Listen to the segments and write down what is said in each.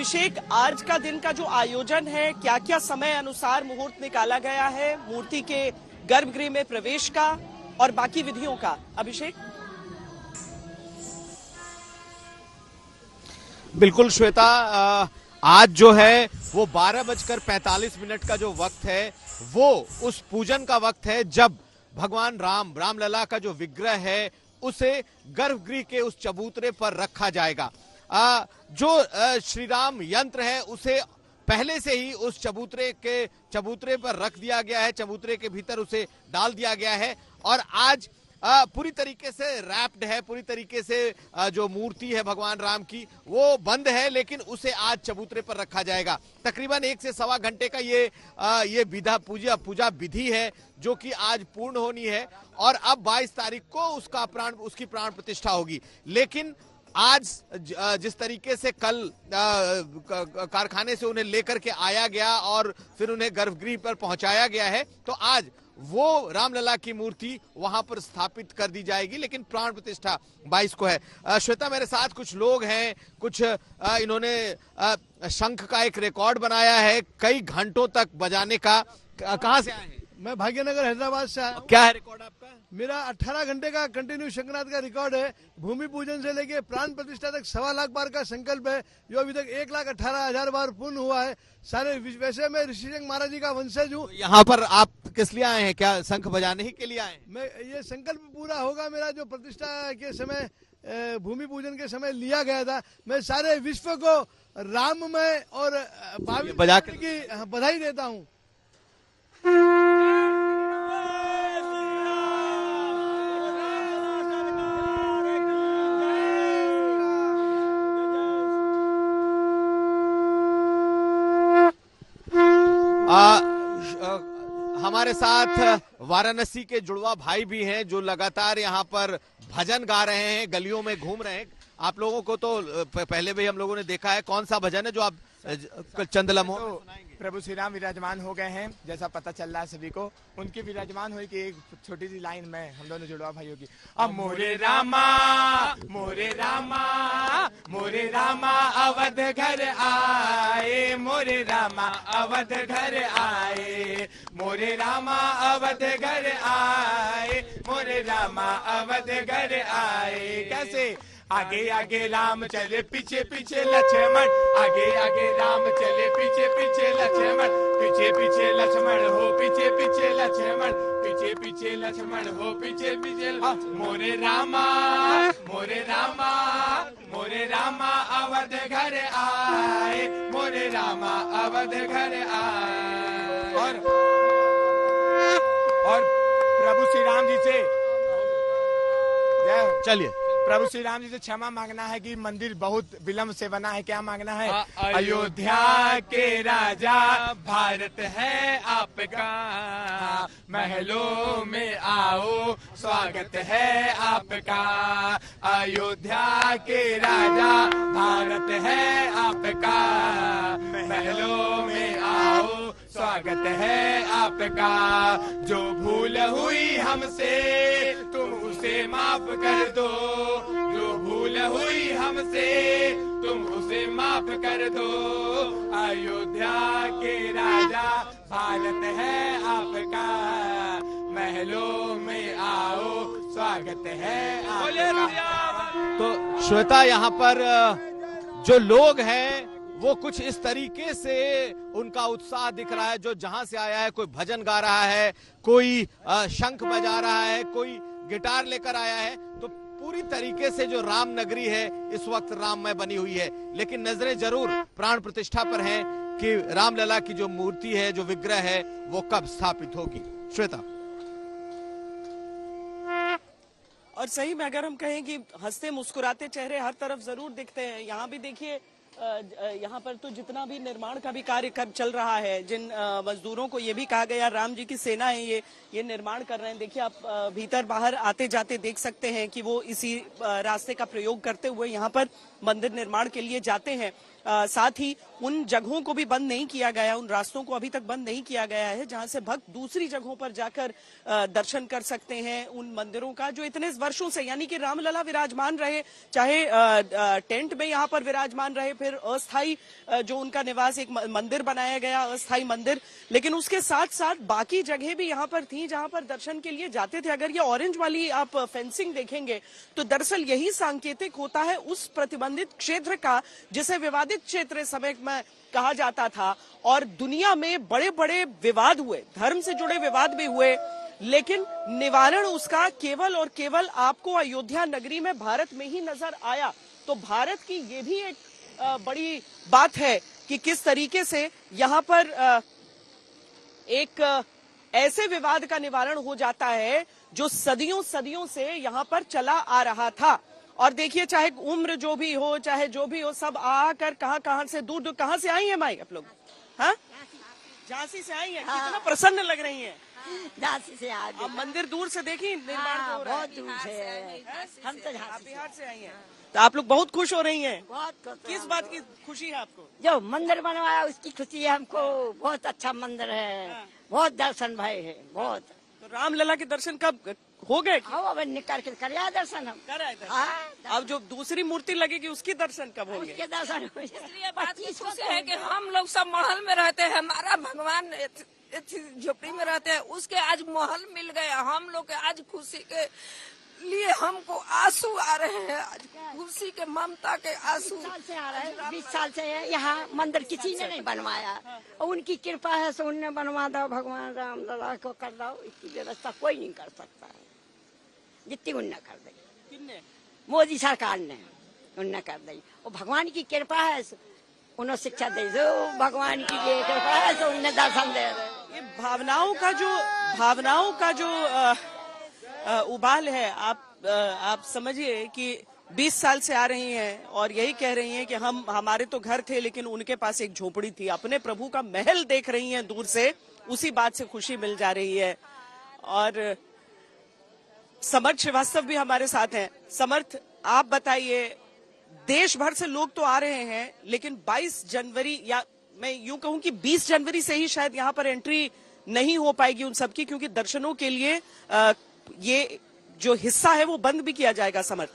अभिषेक, आज का दिन का जो आयोजन है, क्या क्या समय अनुसार मुहूर्त निकाला गया है मूर्ति के गर्भगृह में प्रवेश का और बाकी विधियों का? अभिषेक। बिल्कुल श्वेता, आज जो है वो 12:45 का जो वक्त है वो उस पूजन का वक्त है जब भगवान रामलला का जो विग्रह है उसे गर्भगृह के उस चबूतरे पर रखा जाएगा। जो श्री राम यंत्र है उसे पहले से ही उस चबूतरे पर रख दिया गया है, चबूतरे के भीतर उसे डाल दिया गया है और आज पूरी तरीके से रैप्ड है, पूरी तरीके से जो मूर्ति है भगवान राम की वो बंद है, लेकिन उसे आज चबूतरे पर रखा जाएगा। तकरीबन 1 से सवा घंटे का ये पूजा विधि है जो कि आज पूर्ण होनी है और अब 22 तारीख को उसकी प्राण प्रतिष्ठा होगी। लेकिन आज जिस तरीके से कल कारखाने से उन्हें लेकर के आया गया और फिर उन्हें गर्भगृह पर पहुंचाया गया है, तो आज वो रामलला की मूर्ति वहां पर स्थापित कर दी जाएगी, लेकिन प्राण प्रतिष्ठा 22 को है। श्वेता, मेरे साथ कुछ लोग हैं, कुछ इन्होंने शंख का एक रिकॉर्ड बनाया है कई घंटों तक बजाने का। कहां से आए हैं? मैं भाग्यनगर हैदराबाद से आया। क्या है रिकॉर्ड आपका? मेरा 18 घंटे का कंटिन्यू शंखनाद का रिकॉर्ड है। भूमि पूजन से लेके प्राण प्रतिष्ठा तक 1.25 लाख बार का संकल्प है, जो अभी तक 1,18,000 बार पूर्ण हुआ है। सारे वैसे मैं ऋषिशंकर महाराज जी का वंशज हूँ। यहाँ पर आप किस लिए आए हैं? क्या शंख बजाने ही के लिए आए हैं? मैं ये संकल्प पूरा होगा मेरा जो प्रतिष्ठा के समय भूमि पूजन के समय लिया गया था। मैं सारे विश्व को राममय और भावी की बधाई देता हूँ। हमारे साथ वाराणसी के जुड़वा भाई भी हैं जो लगातार यहाँ पर भजन गा रहे हैं, गलियों में घूम रहे हैं। आप लोगों को तो पहले भी हम लोगों ने देखा है। कौन सा भजन है जो आप चंद लम्हों में सुनाएंगे? प्रभु श्री राम विराजमान हो गए हैं, जैसा पता चल रहा है सभी को। उनकी विराजमान हुई कि एक छोटी सी लाइन में हम दोनों जुड़वा भाइयों की। अब मोरे रामा मोरे रामा मोरे रामा अवध घर आए, मोरे रामा अवध घर आए, मोरे रामा अवध घर आए, मोरे रामा अवध घर आए। कैसे? आगे आगे राम चले पीछे पीछे लक्ष्मण, आगे आगे राम चले पीछे पीछे लक्ष्मण, पीछे पीछे लक्ष्मण हो पीछे पीछे लक्ष्मण, पीछे पीछे लक्ष्मण हो पीछे पीछे। मोरे रामा मोरे रामा मोरे रामा अवध घर आए, मोरे रामा अवध घर आए। और प्रभु श्री राम जी से चलिए प्रभु श्री राम जी से क्षमा मांगना है कि मंदिर बहुत विलंब से बना है। क्या मांगना है? अयोध्या के राजा भारत है आपका, महलों में आओ स्वागत है आपका। अयोध्या के राजा भारत है आपका, महलों में आओ स्वागत है आपका। जो भूल हुई हमसे तुम उसे माफ कर दो, जो भूल हुई हमसे तुम उसे माफ कर दो। अयोध्या के राजा भारत है आपका, महलों में आओ स्वागत है आपका। तो श्वेता, यहाँ पर जो लोग हैं वो कुछ इस तरीके से उनका उत्साह दिख रहा है। जो जहां से आया है, कोई भजन गा रहा है, कोई शंख बजा रहा है, कोई गिटार लेकर आया है। तो पूरी तरीके से जो राम नगरी है इस वक्त राममय बनी हुई है। लेकिन नजरें जरूर प्राण प्रतिष्ठा पर हैं कि रामलला की जो मूर्ति है, जो विग्रह है, वो कब स्थापित होगी। श्वेता, और सही में अगर हम कहें कि हंसते मुस्कुराते चेहरे हर तरफ जरूर दिखते हैं। यहाँ भी देखिए, यहाँ पर तो जितना भी निर्माण का भी कार्य चल रहा है, जिन मजदूरों को ये भी कहा गया राम जी की सेना है, ये निर्माण कर रहे हैं। देखिए, आप भीतर बाहर आते जाते देख सकते हैं कि वो इसी रास्ते का प्रयोग करते हुए यहाँ पर मंदिर निर्माण के लिए जाते हैं। साथ ही उन जगहों को भी बंद नहीं किया गया, उन रास्तों को अभी तक बंद नहीं किया गया है जहां से भक्त दूसरी जगहों पर जाकर दर्शन कर सकते हैं उन मंदिरों का जो इतने वर्षों से, यानी कि रामलला विराजमान रहे, चाहे टेंट में यहाँ पर विराजमान रहे, फिर अस्थाई जो उनका निवास एक मंदिर बनाया गया, अस्थाई मंदिर, लेकिन उसके साथ साथ बाकी जगह भी यहाँ पर थी जहां पर दर्शन के लिए जाते थे। अगर ये ऑरेंज वाली आप फेंसिंग देखेंगे तो दरअसल यही सांकेतिक होता है उस प्रतिबंधित क्षेत्र का जिसे विवादित क्षेत्र समय में कहा जाता था, और दुनिया में बड़े बड़े विवाद हुए, धर्म से जुड़े विवाद भी हुए, लेकिन निवारण उसका केवल और केवल आपको अयोध्या नगरी में भारत में ही नजर आया। तो भारत की ये भी एक बड़ी बात है कि किस तरीके से यहाँ पर एक ऐसे विवाद का निवारण हो जाता है जो सदियों सदियों से यहाँ पर चला आ रहा था। और देखिए, चाहे उम्र जो भी हो, चाहे जो भी हो, सब आकर कहां से दूर दूर, कहां से आई हैं माई आप लोग? हाँ, झांसी से आई हैं। कितना प्रसन्न लग रही हैं। झांसी से आ गए। अब मंदिर दूर से देखी, निर्माण तो हो रहा है। बहुत दूर से। हम तो आप बिहार से आई हैं, तो आप लोग बहुत खुश हो रही हैं। बहुत खुश। किस बात की खुशी है आपको? जो मंदिर बनवाया उसकी खुशी है हमको। बहुत अच्छा मंदिर है, बहुत दर्शन भय है, बहुत। तो रामलला के दर्शन कब हो गए? आओ अब निकल के कर दर्शन हम। कर आए दर्शन। हाँ, अब जो दूसरी मूर्ति लगेगी उसकी दर्शन कब होंगे? उसके दर्शन हो इसलिए बात की खुशी है कि हम लोग सब महल में रहते हैं, हमारा भगवान झोपड़ी में रहते हैं, उसके आज महल मिल गया। हम लोग के आज खुशी के लिए हमको आंसू आ रहे हैं, आज खुशी के ममता के आंसू। 20 साल से आ रहे हैं, 20 साल से यहाँ मंदिर किसी ने नहीं बनवाया, और उनकी कृपा है सो उनने बनवा दो, भगवान रामलला को कर दो, इसकी व्यवस्था कोई नहीं कर सकता है जितनी उनने कर दी। किसने? मोदी सरकार ने, उनने कर दी। और भगवान की कृपा है, उन्होंने शिक्षा दे दो, भगवान की ये कृपा है तो उनने दर्शन दे दो। ये भावनाओं का जो उबाल है, आप समझिए कि 20 साल से आ रही हैं और यही कह रही हैं कि हमारे तो घर थे लेकिन उनके पास एक झोपड़ी थी, अपने प्रभु का महल देख रही हैं दूर से, उसी बात से खुशी मिल जा रही है। और समर्थ श्रीवास्तव भी हमारे साथ हैं। समर्थ, आप बताइए, देश भर से लोग तो आ रहे हैं, लेकिन 22 जनवरी या मैं यूं कहूं कि 20 जनवरी से ही शायद यहाँ पर एंट्री नहीं हो पाएगी उन सबकी, क्योंकि दर्शनों के लिए ये जो हिस्सा है वो बंद भी किया जाएगा। समर्थ,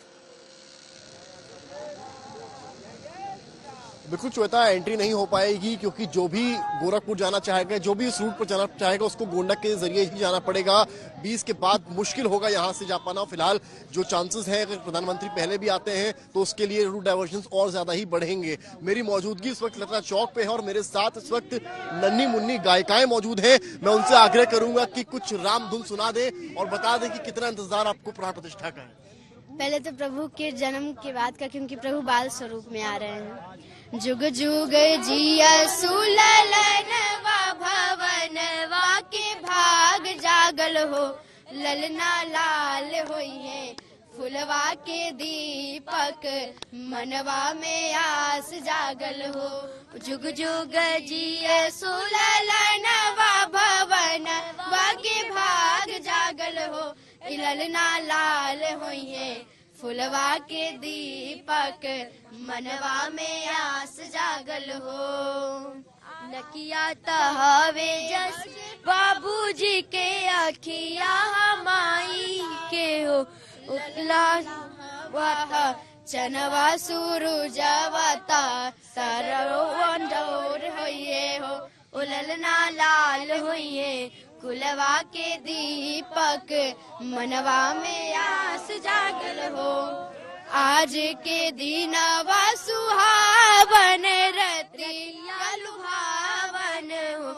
बिल्कुल श्वेता, एंट्री नहीं हो पाएगी क्योंकि जो भी गोरखपुर जाना चाहेगा, जो भी इस रूट पर जाना चाहेगा, उसको गोंडा के जरिए ही जाना पड़ेगा। 20 के बाद मुश्किल होगा यहाँ से जा पाना। फिलहाल जो चांसेस है, अगर प्रधानमंत्री पहले भी आते हैं तो उसके लिए रूट डाइवर्जन और ज्यादा ही बढ़ेंगे। मेरी मौजूदगी इस वक्त लता चौक पे है और मेरे साथ इस वक्त नन्ही मुन्नी गायिकाएं मौजूद है। मैं उनसे आग्रह करूंगा कि कुछ राम धुन सुना दे और बता दे कि कितना इंतजार आपको प्राण प्रतिष्ठा का है। पहले तो प्रभु के जन्म के बाद का, क्योंकि प्रभु बाल स्वरूप में आ रहे हैं। जुग जुग जिया सुललनवा भवनवा के भाग जागल हो, ललना लाल होई है फुलवा के दीपक, मनवा में आस जागल हो। जुग जुग जिया सुललनवा भवनवा के भाग जागल हो, ललना लाल होई है फुलवा के दीपक, मनवा में आस जागल हो। नकिया तहावे जस बाबूजी के अखिया हमाई के हो, उतला वाहा चनवा सूरुजवता सरवंडोर होइए हो, उललना लाल होइए कुलवा के दीपक, मनवा में आस जागल हो। आज के दिनवा सुहावन रतिया लुभावन हो,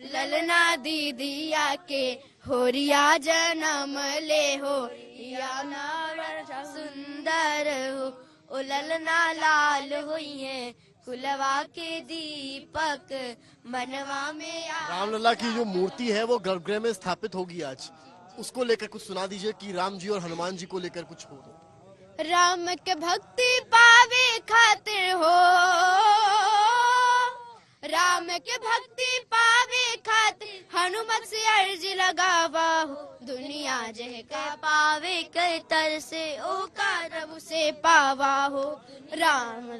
ललना दीदिया के होरिया जन्म ले हो, या नावर सुंदर हो, ओ ललना लाल हुई है कुलवा के दीपक, मनवा में रामलला की जो मूर्ति है वो गर्भगृह में स्थापित होगी आज, उसको लेकर कुछ सुना दीजिए कि राम जी और हनुमान जी को लेकर कुछ हो तो। राम के भक्ति पावे खातिर हो, राम के भक्ति पावे खातिर हनुमत से अर्जी लगावा हो, दुनिया जह का पावे कर तर से ओ कारब से पावा हो। राम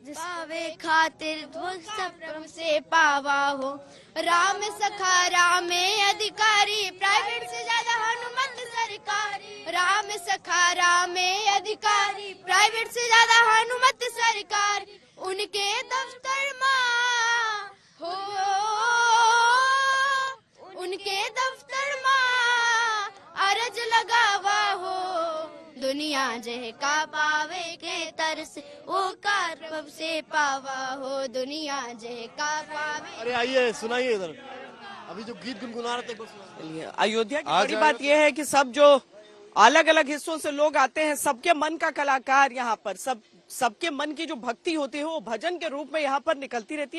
पावे खातिर दुख सब प्रभु से पावा हो। राम सखा राम अधिकारी, प्राइवेट से ज्यादा हनुमत सरकारी। राम सखा राम अधिकारी, प्राइवेट से ज्यादा हनुमत सरकारी। उनके दफ्तर माँ हो, उनके दफ्तर माँ अरज लगावा हो। दुनिया जह का पावे के तरस, वो कार प्रभु से पावा हो। दुनिया जह का पावे। अरे आइए सुनाइए इधर, अभी जो गीत गुनगुना रहे थे एक बार सुनाइए। चलिए, अयोध्या की बड़ी बात यह है कि सब जो अलग अलग हिस्सों से लोग आते हैं, सबके मन का कलाकार यहाँ पर, सबके मन की जो भक्ति होती है वो भजन के रूप में यहाँ पर निकलती रहती है।